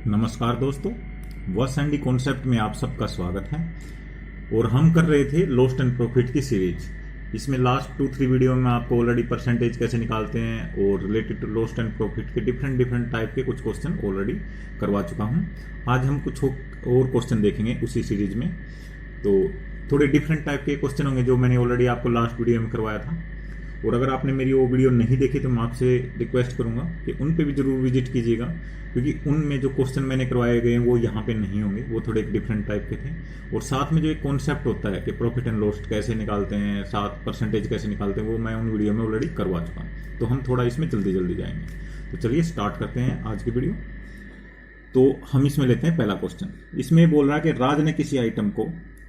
नमस्कार दोस्तों, was Andy concept में आप सबका स्वागत है। और हम कर रहे थे लॉस्ट एंड प्रॉफिट की सीरीज। इसमें लास्ट 2-3 वीडियो में आपको ऑलरेडी परसेंटेज कैसे निकालते हैं और related to lost and profit के डिफरेंट टाइप के कुछ क्वेश्चन ऑलरेडी करवा चुका हूं। आज हम कुछ और क्वेश्चन देखेंगे उसी सीरीज में। तो थोड़े डिफरेंट टाइप के क्वेश्चन होंगे जो मैंने ऑलरेडी आपको लास्ट वीडियो में करवाया था। और अगर आपने मेरी वो वीडियो नहीं देखी तो मैं आपसे रिक्वेस्ट करूंगा कि उन पे भी जरूर विजिट कीजिएगा, क्योंकि उनमें जो क्वेश्चन मैंने करवाए गए हैं वो यहाँ पे नहीं होंगे, वो थोड़े डिफरेंट टाइप के थे। और साथ में जो एक कॉन्सेप्ट होता है कि प्रॉफिट एंड लॉस कैसे निकालते हैं, साथ परसेंटेज कैसे निकालते हैं, वो मैं उन वीडियो में ऑलरेडी करवा चुका हूँ। तो हम थोड़ा इसमें जल्दी जाएंगे। तो चलिए स्टार्ट करते हैं आज की वीडियो। तो हम इसमें लेते हैं पहला क्वेश्चन। इसमें बोल रहा है कि राज ने किसी आइटम को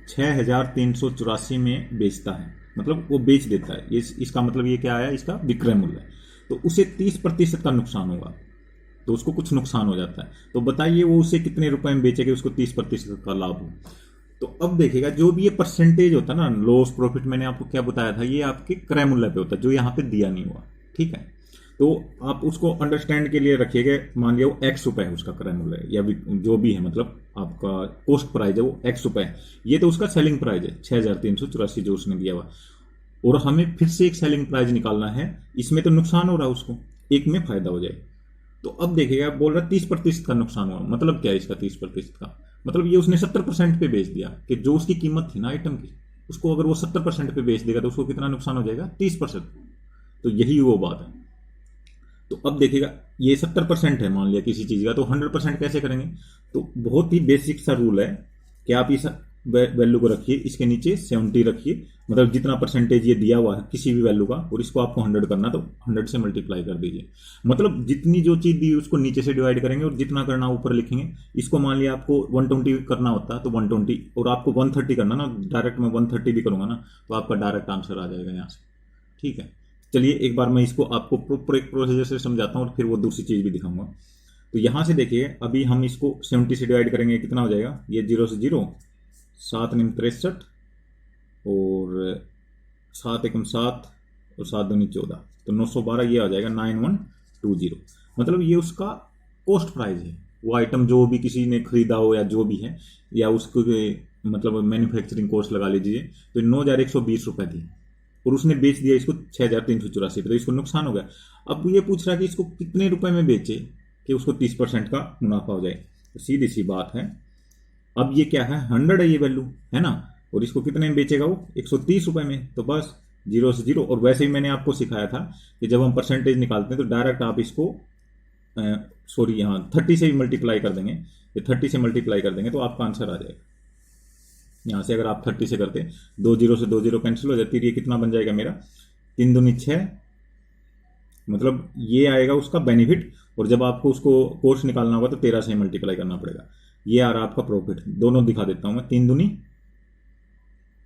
6384 में बेचता है, मतलब वो बेच देता है। इसका मतलब ये क्या है, इसका विक्रय मूल्य। तो उसे 30% का नुकसान होगा, तो उसको कुछ नुकसान हो जाता है। तो बताइए वो उसे कितने रुपए में बेचेगा, उसको 30% का लाभ हो। तो अब देखिएगा जो भी ये परसेंटेज होता है ना, लॉस प्रॉफिट, मैंने आपको क्या बताया था, ये आपके क्रय मूल्य पे होता है जो यहाँ पे दिया नहीं हुआ। ठीक है, तो आप उसको अंडरस्टैंड के लिए रखिएगा। मान लिया वो x रुपए है उसका क्रय मूल्य, या जो भी है, मतलब आपका कॉस्ट प्राइस है वो x रुपए है। ये तो उसका सेलिंग प्राइस है 6384 जो उसने दिया हुआ। और हमें फिर से एक सेलिंग प्राइस निकालना है। इसमें तो नुकसान हो रहा है उसको, एक में फायदा हो जाए। तो अब देखिएगा बोल रहा है 30% का नुकसान हुआ। मतलब क्या है इसका 30% का मतलब, ये उसने 70% पे बेच दिया कि जो उसकी कीमत थी ना आइटम की, उसको अगर वो 70% पे बेच देगा तो उसको कितना नुकसान हो जाएगा, 30%। तो यही वो बात है। तो अब देखिएगा ये 70% है मान लिया किसी चीज का, तो 100% कैसे करेंगे। तो बहुत ही बेसिक सा रूल है कि आप इस वैल्यू को रखिए, इसके नीचे 70 रखिए, मतलब जितना परसेंटेज ये दिया हुआ है किसी भी वैल्यू का, और इसको आपको 100 करना, तो 100 से मल्टीप्लाई कर दीजिए। मतलब जितनी जो चीज दी उसको नीचे से डिवाइड करेंगे और जितना करना ऊपर लिखेंगे। इसको मान लिया आपको 120 करना होता है तो 120, और आपको 130 करना ना, डायरेक्ट मैं 130 भी करूंगा ना, तो आपका डायरेक्ट आंसर आ जाएगा यहाँ से। ठीक है, चलिए एक बार मैं इसको आपको प्रॉपर एक प्रोसीजर से समझाता हूँ और फिर वो दूसरी चीज भी दिखाऊंगा। तो यहां से देखिए, अभी हम इसको 70 से डिवाइड करेंगे, कितना हो जाएगा, ये 0 से 0, 7 9 63, और 7 1 7, और 7 2 14, तो 912 ये आ जाएगा 9120। मतलब ये उसका कॉस्ट प्राइस है, वो आइटम जो भी किसी ने खरीदा हो या जो भी है, या उसको मतलब मैन्युफैक्चरिंग कॉस्ट लगा लीजिए, तो 9120 रुपए थी और उसने बेच दिया इसको 6384 पे, तो इसको नुकसान हो गया। अब ये पूछ रहा है कि इसको कितने रुपए में बेचे कि उसको 30% का मुनाफा हो जाए। तो सीधी सी बात है, अब ये क्या है, 100 है ये वैल्यू, है ना, और इसको कितने में बेचेगा वो, 130 रुपए में। तो बस 0 से 0। और वैसे ही मैंने आपको सिखाया था कि जब हम परसेंटेज निकालते हैं तो डायरेक्ट आप इसको सॉरी यहाँ 30 से भी मल्टीप्लाई कर देंगे। ये 30 से मल्टीप्लाई कर देंगे तो आपका आंसर आ जाएगा। यहां से अगर आप 30 से करते, 2 0 से 2 0 कैंसिल हो जाती है। ये कितना बन जाएगा मेरा, 3 दूनी 6, मतलब ये आएगा उसका बेनिफिट। और जब आपको उसको कोर्स निकालना होगा तो 13 से मल्टीप्लाई करना पड़ेगा। ये आ रहा आपका प्रॉफिट, दोनों दिखा देता हूं मैं। 3 दूनी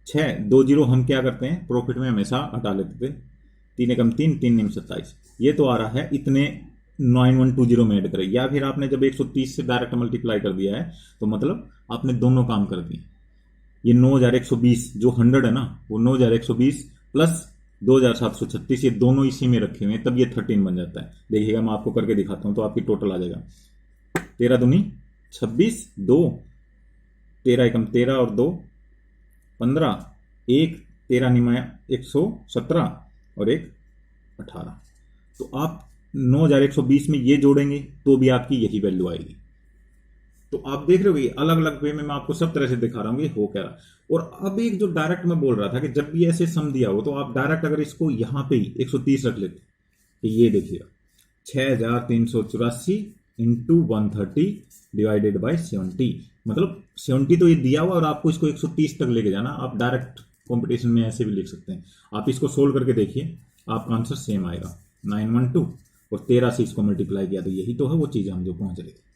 6, 2 0 हम क्या करते हैं प्रॉफिट में हमेशा हटा लेते थे। 3 एकम 3, 3 निम 27, ये तो आ रहा है इतने 9120 में ऐड करें। या फिर आपने जब 130 से डायरेक्ट मल्टीप्लाई कर दिया है तो मतलब आपने दोनों काम कर दिए। ये 9120 जो 100 है ना, वो 9120 प्लस 2736, ये दोनों इसी में रखे हुए हैं, तब ये 13 बन जाता है। देखिएगा मैं आपको करके दिखाता हूं तो आपकी टोटल आ जाएगा 13 दूनी 26, 2 13 एकम 13 और 2 15, 1 13 निमाया 117 और 1 18। तो आप 9120 में ये जोड़ेंगे तो भी आपकी यही वैल्यू आएगी। तो आप देख रहे हो अलग अलग वे में मैं आपको सब तरह से दिखा रहा हूँ ये हो क्या रहा। और अब एक जो डायरेक्ट मैं बोल रहा था कि जब भी ऐसे सम दिया हो तो आप डायरेक्ट अगर इसको यहां पे ही 130 रख लेते, तो ये देखिएगा 6384 इंटू 130 डिवाइडेड बाई 70, मतलब 70 तो ये दिया हुआ और आपको इसको 130 तक लेके जाना। आप डायरेक्ट कॉम्पिटिशन में ऐसे भी लिख सकते हैं। आप इसको सोल्व करके देखिए, आपका आंसर सेम आएगा 912, और 13 से इसको मल्टीप्लाई किया तो यही तो है वो चीज हम जो पहुंच रहे थे।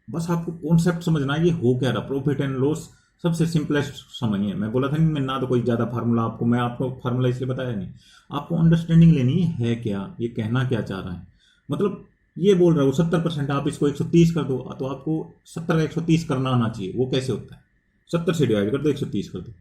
बस आपको कॉन्सेप्ट समझना है ये हो क्या रहा। प्रॉफिट एंड लॉस सबसे सिंपलेस्ट समझिए। मैं बोला था नहीं, मैं ना तो कोई ज्यादा फार्मूला मैं आपको फार्मूला इसलिए बताया नहीं, आपको अंडरस्टैंडिंग लेनी है क्या ये कहना क्या चाह रहा है। मतलब ये बोल रहा हूँ 70%, आप इसको 130 कर दो, तो आपको 70 का 130 करना आना चाहिए। वो कैसे होता है, 70 से डिवाइड कर दो, 130 कर दो।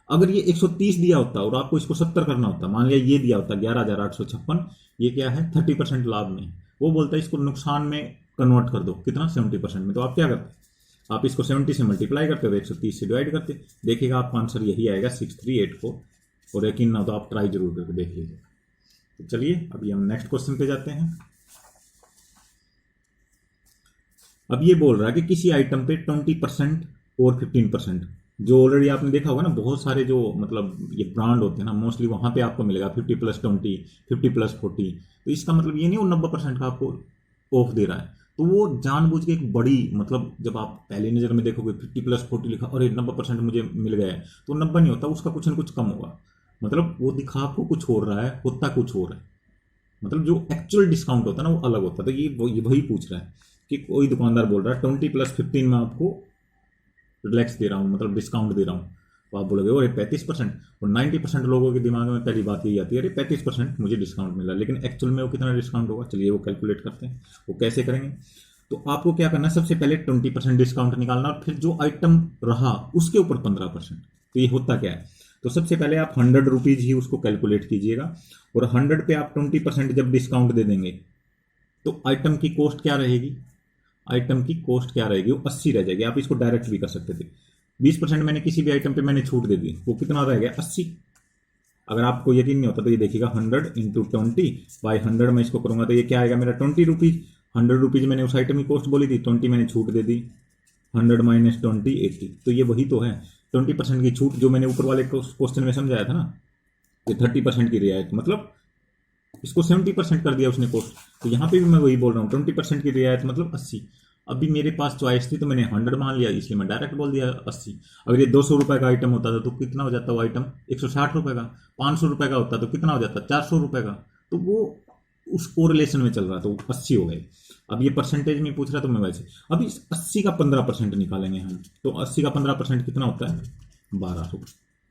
अगर ये 130 दिया होता और आपको इसको 70 करना होता, मान लिया ये दिया होता 11,856, ये क्या है 30% लाभ में, वो बोलता है इसको नुकसान में कन्वर्ट कर दो, कितना 70% में। तो आप क्या करते, आप इसको 70 से मल्टीप्लाई करते हो, 130 से डिवाइड करते, देखिएगा आपका आंसर यही आएगा 6384। और यकीन ना हो तो आप ट्राई जरूर करके देख लीजिए। तो चलिए अभी हम नेक्स्ट क्वेश्चन पे जाते हैं। अब ये बोल रहा है कि किसी आइटम पे 20% और 15%, जो ऑलरेडी आपने देखा होगा ना, बहुत सारे जो मतलब ये ब्रांड होते हैं ना, मोस्टली वहां पे आपको मिलेगा 50+20, 50+40। तो इसका मतलब ये नहीं वो 90% का आपको ऑफ दे रहा है। तो वो जानबूझ के एक बड़ी, मतलब जब आप पहली नज़र में देखोगे 50+40 लिखा और 90% मुझे मिल गया है, तो 90 नहीं होता, उसका कुछ ना कुछ कम होगा। मतलब वो दिखा आपको कुछ हो रहा है, होता कुछ और है। मतलब जो एक्चुअल डिस्काउंट होता है ना वो अलग होता है। तो ये वही पूछ रहा है कि कोई दुकानदार बोल रहा है 20+15 में आपको रिलैक्स दे रहा हूँ, मतलब डिस्काउंट दे रहा हूँ। तो आप बोलोगे अरे 35%, और 90% लोगों के दिमाग में पहली बात यही आती है, अरे 35% मुझे डिस्काउंट मिला, लेकिन एक्चुअल में वो कितना डिस्काउंट होगा, चलिए वो कैलकुलेट करते हैं। वो कैसे करेंगे, तो आपको क्या करना है, सबसे पहले 20% डिस्काउंट निकालना, और फिर जो आइटम रहा उसके ऊपर 15%। तो ये होता क्या है, तो सबसे पहले आप 100 रुपीज ही उसको कैलकुलेट कीजिएगा, और 100 पे आप 20% जब डिस्काउंट दे देंगे तो आइटम की कॉस्ट क्या रहेगी, आइटम की कॉस्ट क्या रहेगी, वो 80 रह जाएगी। आप इसको डायरेक्ट भी कर सकते थे, 20% मैंने किसी भी आइटम पे मैंने छूट दे दी, वो कितना रह गया 80। अगर आपको यकीन नहीं होता तो ये देखिएगा 100 इंटू 20/100 मैं इसको करूंगा तो ये क्या आएगा मेरा 20 रुपीज। 100 रुपीज मैंने उस आइटम की कॉस्ट बोली थी, 20 मैंने छूट दे दी, 100 माइनस 20 80। तो ये वही तो है 20% की छूट, जो मैंने ऊपर वाले क्वेश्चन में समझाया था ना, ये 30% की रियायत, मतलब इसको 70% कर दिया उसने कॉस्ट। तो यहाँ पे भी मैं वही बोल रहा हूँ 20% की रियायत मतलब 80। अभी मेरे पास चॉइस थी तो मैंने 100 मान लिया, इसलिए मैं डायरेक्ट बोल दिया 80। अगर ये 200 रुपए का आइटम होता था तो कितना हो जाता वो आइटम 160 रुपए का, 500 रुपए का होता तो कितना हो जाता 400 रुपए का। तो वो उस कोरिलेशन में चल रहा था, वो 80 हो गए। अब ये परसेंटेज में पूछ रहा तो मैं वैसे, अब इस 80 का 15% निकालेंगे हम, तो 80 का 15% कितना होता है 1200।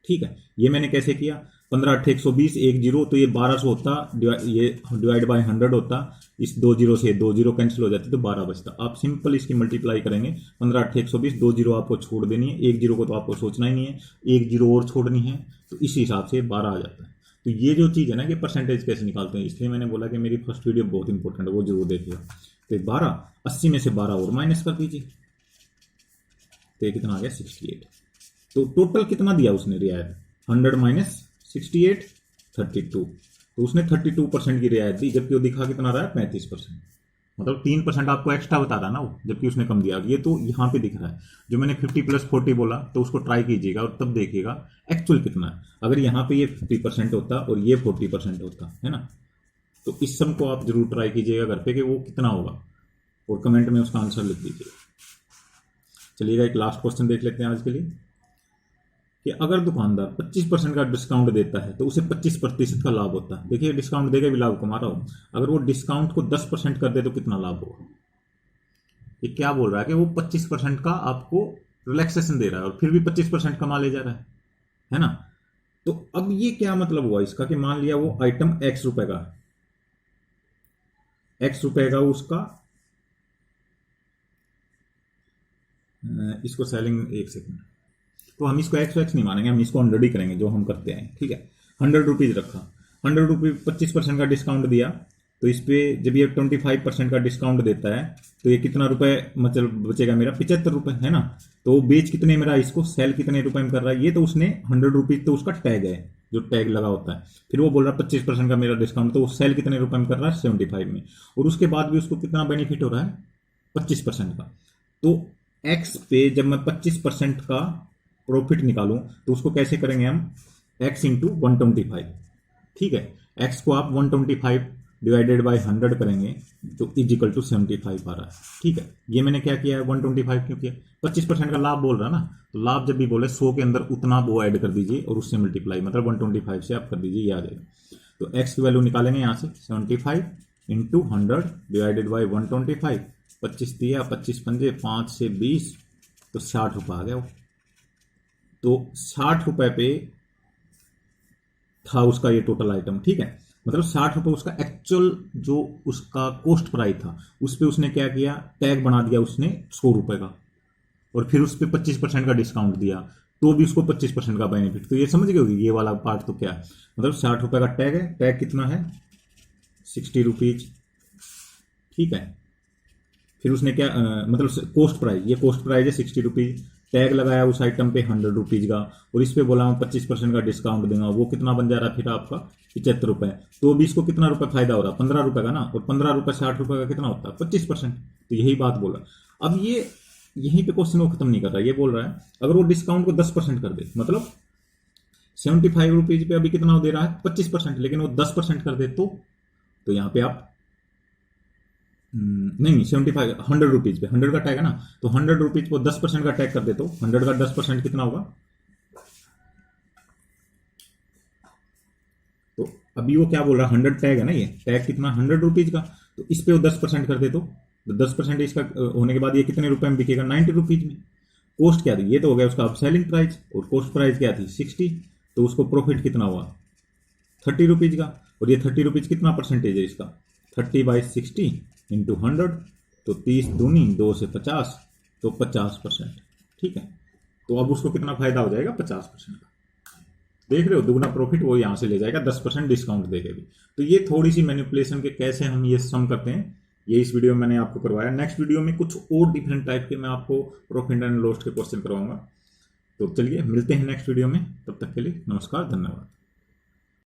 ठीक है, ये मैंने कैसे किया, 15 8 120 1 जीरो, तो ये 1200 होता, ये डिवाइड बाय 100 होता, इस 2 जीरो से 2 जीरो कैंसिल हो जाती तो 12 बचता। आप सिंपल इसकी मल्टीप्लाई करेंगे, 15 8 120, 2 जीरो आपको छोड़ देनी है, 1 जीरो को तो आपको सोचना ही नहीं है, 1 जीरो और छोड़नी है, तो इस हिसाब से 12 आ जाता है। तो ये जो चीज़ है ना कि परसेंटेज कैसे निकालते हैं, इसलिए मैंने बोला कि मेरी फर्स्ट वीडियो बहुत इंपॉर्टेंट है, वो जरूर देखिएगा। तो 12 80 में से 12 और माइनस कर दीजिए, तो ये कितना आ गया 68। तो टोटल कितना दिया उसने रियायत, 100 माइनस 68 32। तो उसने 32% की रियायत दी, जबकि वो दिखा कितना रहा है 35%, मतलब 3% आपको एक्स्ट्रा बता रहा है ना वो, जबकि उसने कम दिया। ये तो यहाँ पे दिख रहा है, जो मैंने 50+40 बोला, तो उसको ट्राई कीजिएगा और तब देखिएगा एक्चुअल कितना है। अगर यहाँ पे ये 50% होता और ये 40% होता है ना, तो इस सम को आप जरूर ट्राई कीजिएगा घर पे कि वो कितना होगा, और कमेंट में उसका आंसर लिख दीजिएगा। चलिएगा एक लास्ट क्वेश्चन देख लेते हैं आज के लिए, कि अगर दुकानदार 25% का डिस्काउंट देता है तो उसे 25% का लाभ होता है। देखिए डिस्काउंट देकर भी लाभ कमा रहा हूं, अगर वो डिस्काउंट को 10% कर दे तो कितना लाभ होगा। ये क्या बोल रहा है कि वो 25% का आपको रिलैक्सेशन दे रहा है और फिर भी 25% कमा ले जा रहा है ना। तो अब ये क्या मतलब हुआ इसका, कि मान लिया वो आइटम X रुपए का, X रुपए का उसका, इसको सेलिंग, एक सेकंड, तो हम इसको एक्स नहीं मानेंगे, हम इसको 100 ही करेंगे जो हम करते हैं। ठीक है, 100 रुपीज रखा, 100 रुपीज 25% का डिस्काउंट दिया, तो इस पे जब ये 25% का डिस्काउंट देता है तो ये कितना रुपए मतलब बचेगा मेरा 75 रुपए, है ना। तो वो बेच कितने मेरा, इसको सेल कितने रुपए में कर रहा है, ये तो उसने 100 रुपीज, तो उसका टैग है जो टैग लगा होता है। फिर वो बोल रहा है 25% का मेरा डिस्काउंट, तो वो सेल कितने रुपए में कर रहा है 75 में, और उसके बाद भी उसको कितना बेनिफिट हो रहा है 25% का। तो एक्स पे जब मैं 25% का प्रॉफिट निकालूं तो उसको कैसे करेंगे हम, x इंटू 125। ठीक है, x को आप 125 डिवाइडेड बाय 100 करेंगे तो इजिकल टू 75 आ रहा है। ठीक है, ये मैंने क्या किया है 125 क्यों किया, 25% का लाभ बोल रहा ना, तो लाभ जब भी बोले 100 के अंदर उतना वो ऐड कर दीजिए और उससे मल्टीप्लाई, मतलब 125 से आप कर दीजिए, ये आ जाएगा। तो x की वैल्यू निकालेंगे यहाँ से 75 इंटू 100 डिवाइडेड बाई 125, 25 दिया, 25 पंजे 5 से 20, तो 60 रुपये आ गया वो। तो 60 रुपए पे था उसका ये टोटल आइटम। ठीक है, मतलब 60 रुपए उसका एक्चुअल जो उसका कॉस्ट प्राइस था, उस पर उसने क्या किया, टैग बना दिया उसने 100 रुपए का, और फिर उस पर 25% का डिस्काउंट दिया, तो भी उसको 25% का बेनिफिट। तो ये समझ गए होगी ये वाला पार्ट तो क्या है, मतलब 60 रुपए का टैग है, टैग कितना है 60 रुपीज। ठीक है, फिर उसने क्या मतलब कॉस्ट प्राइस, ये कॉस्ट प्राइस है 60 रुपीज, टैग लगाया उस आइटम पे 100 रुपीज का, और इस पे बोला मैं 25% का डिस्काउंट दूंगा, वो कितना बन जा रहा फिर आपका 75 रुपए। तो अभी इसको कितना रुपए फायदा हो रहा, 15 रुपए का ना, और 15 रुपए से 8 रुपए का कितना होता है 25%। तो यही बात बोला। अब ये यहीं पे क्वेश्चन वो खत्म नहीं कर रहा, ये बोल रहा है अगर वो डिस्काउंट को 10% कर दे, मतलब 75 रुपीज पे अभी कितना दे रहा है 25%, लेकिन वो 10% कर दे तो यहाँ पे आप नहीं 75 100 रुपीज पे 100 का टैग है ना, तो 100 रुपीज को 10% का टैग कर दे तो 100 का 10% कितना होगा, तो अभी वो क्या बोल रहा है 100 टैग है ना, ये टैग कितना 100 रुपीज का, तो इस पे वो 10% कर दे तो 10% इसका होने के बाद ये कितने रुपए में बिकेगा 90 रुपीज में। कॉस्ट क्या थी, ये तो हो गया उसका सेलिंग प्राइस, और कॉस्ट प्राइस क्या थी 60, तो उसको प्रॉफिट कितना हुआ 30 रुपीज का, और ये 30 रुपीज कितना परसेंटेज है इसका 30/60 इंटू 100, तो 30 दूनी 2 से 50, तो 50%। ठीक है, तो अब उसको कितना फायदा हो जाएगा 50% का, देख रहे हो दुगना प्रॉफिट वो यहां से ले जाएगा 10% डिस्काउंट देके भी। तो ये थोड़ी सी मैनिपुलेशन के कैसे हम ये सम करते हैं, ये इस वीडियो में मैंने आपको करवाया। नेक्स्ट वीडियो में कुछ और डिफरेंट टाइप के मैं आपको प्रॉफिट एंड लॉस के क्वेश्चन करवाऊंगा। तो चलिए मिलते हैं नेक्स्ट वीडियो में, तब तक के लिए नमस्कार, धन्यवाद।